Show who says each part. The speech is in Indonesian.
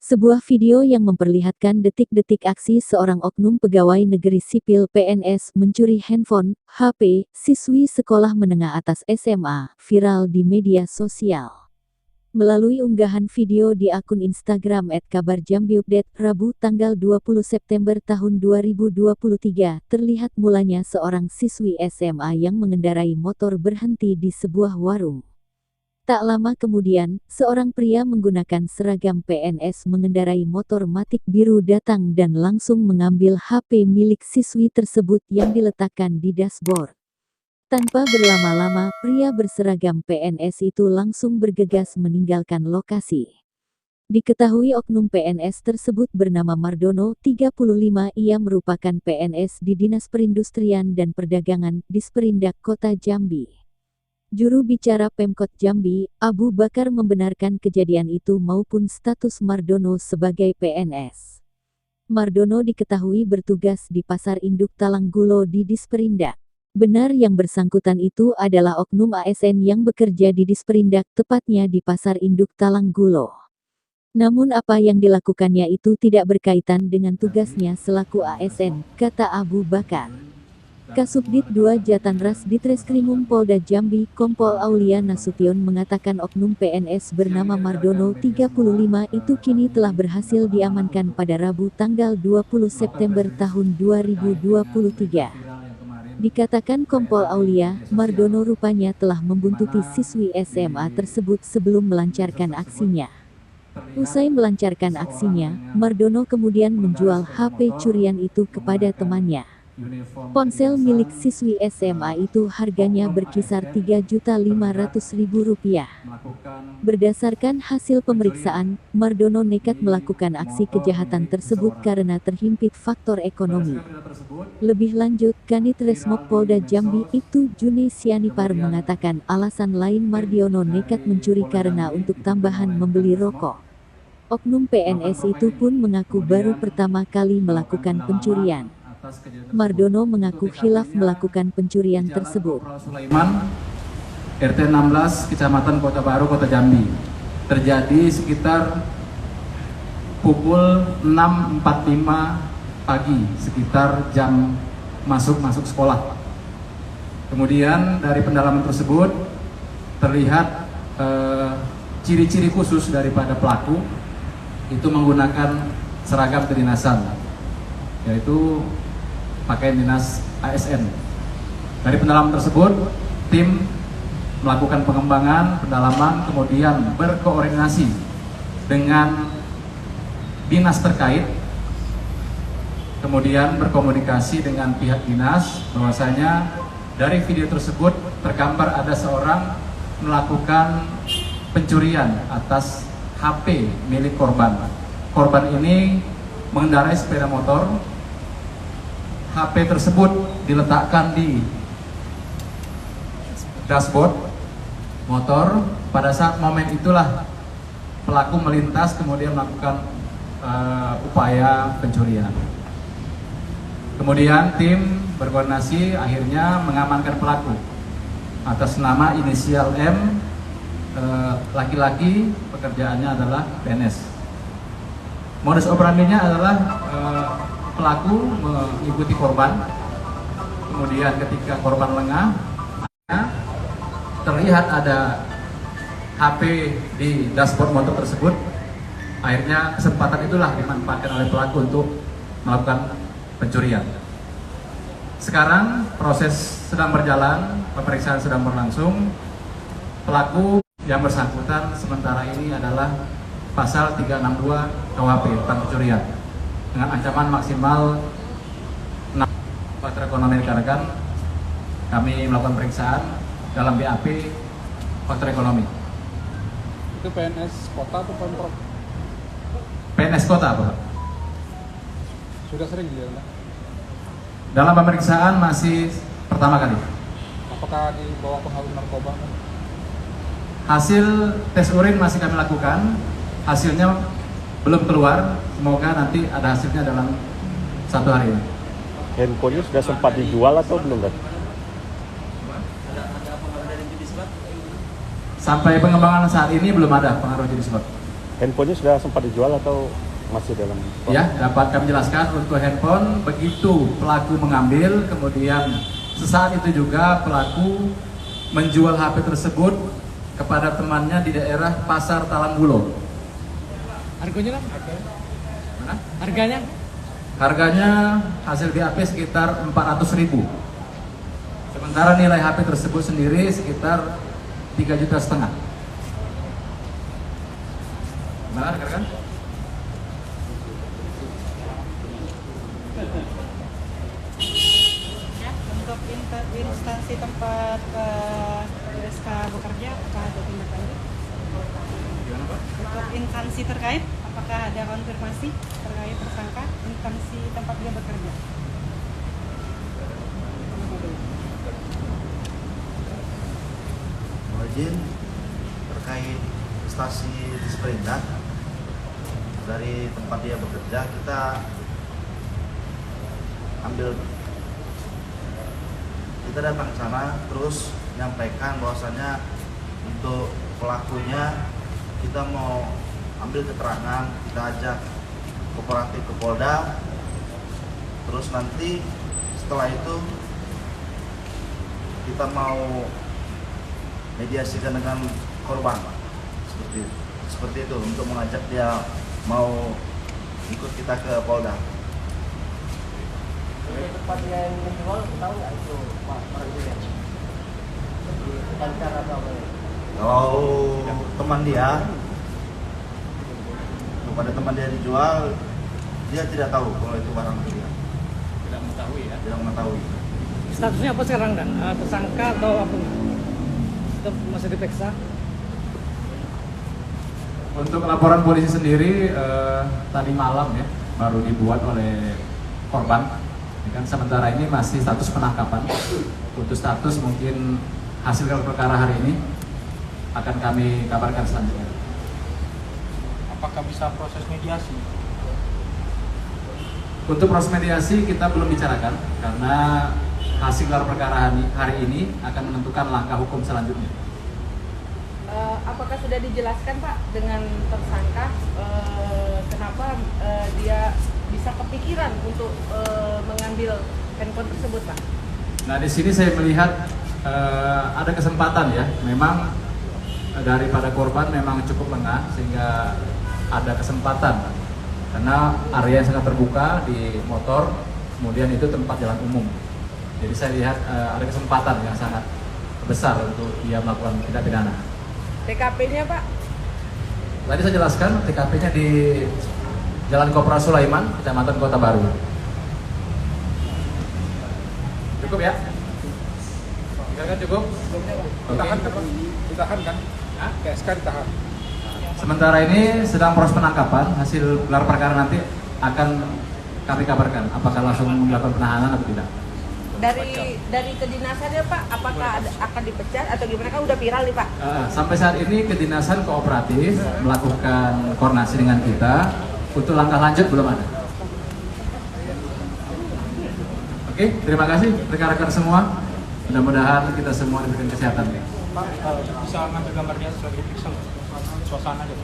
Speaker 1: Sebuah video yang memperlihatkan detik-detik aksi seorang oknum pegawai negeri sipil (PNS) mencuri handphone, HP, siswi sekolah menengah atas SMA, viral di media sosial. Melalui unggahan video di akun Instagram @kabarjambiupdate, Rabu tanggal 20 September tahun 2023, terlihat mulanya seorang siswi SMA yang mengendarai motor berhenti di sebuah warung. Tak lama kemudian, seorang pria menggunakan seragam PNS mengendarai motor Matic biru datang dan langsung mengambil HP milik siswi tersebut yang diletakkan di dashboard. Tanpa berlama-lama, pria berseragam PNS itu langsung bergegas meninggalkan lokasi. Diketahui oknum PNS tersebut bernama Mardono, 35, ia merupakan PNS di Dinas Perindustrian dan Perdagangan, Disperindak Kota Jambi. Juru bicara Pemkot Jambi, Abu Bakar membenarkan kejadian itu maupun status Mardono sebagai PNS. Mardono diketahui bertugas di Pasar Induk Talanggulo di Disperindak. Benar yang bersangkutan itu adalah oknum ASN yang bekerja di Disperindak, tepatnya di Pasar Induk Talanggulo. Namun apa yang dilakukannya itu tidak berkaitan dengan tugasnya selaku ASN, kata Abu Bakar. Kasubdit 2 Jatanras Ditreskrimum Polda Jambi, Kompol Aulia Nasution mengatakan oknum PNS bernama Mardono, 35, itu kini telah berhasil diamankan pada Rabu tanggal 20 September tahun 2023. Dikatakan Kompol Aulia, Mardono rupanya telah membuntuti siswi SMA tersebut sebelum melancarkan aksinya. Usai melancarkan aksinya, Mardono kemudian menjual HP curian itu kepada temannya. Ponsel milik siswi SMA itu harganya berkisar Rp3.500.000. Berdasarkan hasil pemeriksaan, Mardono nekat melakukan aksi kejahatan tersebut karena terhimpit faktor ekonomi. Lebih lanjut, Kanit Resmob Polda Jambi itu Juni Sianipar mengatakan alasan lain Mardiono nekat mencuri karena untuk tambahan membeli rokok. Oknum PNS itu pun mengaku baru pertama kali melakukan pencurian. Mardono mengaku khilaf melakukan pencurian tersebut.
Speaker 2: Sulaiman, RT 16, Kecamatan Kota Baru, Kota Jambi. Terjadi sekitar pukul 6.45 pagi, sekitar jam masuk sekolah. Kemudian dari pendalaman tersebut terlihat ciri-ciri khusus daripada pelaku itu menggunakan seragam kedinasan, yaitu pakaian dinas ASN. Dari pendalaman tersebut, tim melakukan pengembangan, pendalaman, kemudian berkoordinasi dengan dinas terkait, kemudian berkomunikasi dengan pihak dinas bahwasanya dari video tersebut tergambar ada seorang melakukan pencurian atas HP milik korban. Korban ini mengendarai sepeda motor. HP tersebut diletakkan di dashboard motor. Pada saat momen itulah pelaku melintas kemudian melakukan upaya pencurian. Kemudian tim berkoordinasi akhirnya mengamankan pelaku atas nama inisial M, laki-laki, pekerjaannya adalah PNS. Modus operandinya adalah pelaku mengikuti korban, kemudian ketika korban lengah, terlihat ada HP di dashboard motor tersebut. Akhirnya kesempatan itulah dimanfaatkan oleh pelaku untuk melakukan pencurian. Sekarang proses sedang berjalan, pemeriksaan sedang berlangsung. Pelaku yang bersangkutan sementara ini adalah pasal 362 KUHP tentang pencurian dengan ancaman maksimal 6 faktor ekonomi dikarenakan kami melakukan pemeriksaan dalam BAP faktor ekonomi.
Speaker 3: Itu PNS kota atau Pemprov?
Speaker 2: PNS kota, Pak.
Speaker 3: Sudah sering dia?
Speaker 2: Dalam pemeriksaan masih pertama kali.
Speaker 3: Apakah di bawah pengaruh narkoba?
Speaker 2: Hasil tes urin masih kami lakukan, hasilnya belum keluar. Semoga nanti ada hasilnya dalam 1 hari.
Speaker 4: Handphonenya sudah sempat dijual atau belum, kan?
Speaker 2: Sampai pengembangan saat ini belum ada pengaruh jenis sebab.
Speaker 4: Handphonenya sudah sempat dijual atau masih dalam?
Speaker 2: Ya, dapat kami jelaskan untuk handphone, begitu pelaku mengambil, kemudian sesaat itu juga pelaku menjual HP tersebut kepada temannya di daerah Pasar Talambulo.
Speaker 3: Harganya kan?
Speaker 2: Mana?
Speaker 3: Harganya?
Speaker 2: Harganya hasil BAP sekitar 400.000. Sementara nilai HP tersebut sendiri sekitar 3,5 juta. Gimana rekan-rekan?
Speaker 5: Untuk instansi tempat SK bekerja, apakah ada tindak lanjut?
Speaker 2: Gimana Pak?
Speaker 5: Untuk instansi terkait, apakah ada konfirmasi terkait tersangka instansi tempat dia bekerja?
Speaker 6: Mohon izin terkait instansi Disperindak dari tempat dia bekerja, kita datang ke sana terus menyampaikan bahwasannya untuk pelakunya kita mau ambil keterangan, kita ajak kooperatif ke Polda, terus nanti setelah itu kita mau mediasikan dengan korban seperti itu untuk mengajak dia mau ikut kita ke Polda.
Speaker 7: Tempat yang menjual tahu nggak itu Pak orangnya? Lancar atau apa?
Speaker 6: Kalau teman dia, kepada teman dia dijual, dia tidak tahu kalau itu barang dia.
Speaker 3: Tidak mengetahui ya?
Speaker 6: Tidak mengetahui.
Speaker 7: Statusnya apa sekarang dan tersangka atau apa? Itu masih diperiksa?
Speaker 2: Untuk laporan polisi sendiri tadi malam ya baru dibuat oleh korban. Kan sementara ini masih status penangkapan. Untuk status mungkin hasil gelar perkara hari ini akan kami kabarkan selanjutnya.
Speaker 3: Apakah bisa proses mediasi?
Speaker 2: Untuk proses mediasi kita belum bicarakan karena hasil gelar perkara hari ini akan menentukan langkah hukum selanjutnya.
Speaker 8: Apakah sudah dijelaskan Pak dengan tersangka kenapa dia bisa kepikiran untuk mengambil handphone tersebut Pak?
Speaker 2: Nah di sini saya melihat ada kesempatan ya, memang daripada korban memang cukup lengah sehingga ada kesempatan karena area yang sangat terbuka di motor, kemudian itu tempat jalan umum. Jadi saya lihat ada kesempatan yang sangat besar untuk dia melakukan tindak pidana.
Speaker 8: TKP-nya Pak?
Speaker 2: Tadi saya jelaskan TKP-nya di Jalan Kopra Sulaiman, Kecamatan Kota Baru. Cukup ya? Kan cukup?
Speaker 3: Ditahan kan Pak? Ditahan kan? PSK ditahan.
Speaker 2: Sementara ini sedang proses penangkapan, hasil gelar perkara nanti akan kami kabarkan apakah langsung melakukan penahanan atau tidak.
Speaker 8: Dari kedinasannya Pak, apakah akan dipecat atau gimana, kan udah viral nih Pak?
Speaker 2: Sampai saat ini kedinasan kooperatif melakukan koordinasi dengan kita. Untuk langkah lanjut belum ada. Oke, terima kasih rekan-rekan semua. Mudah-mudahan kita semua diberikan kesehatan.
Speaker 3: Pak, bisa ngambil gambarnya sebagai diperiksa suasana gitu.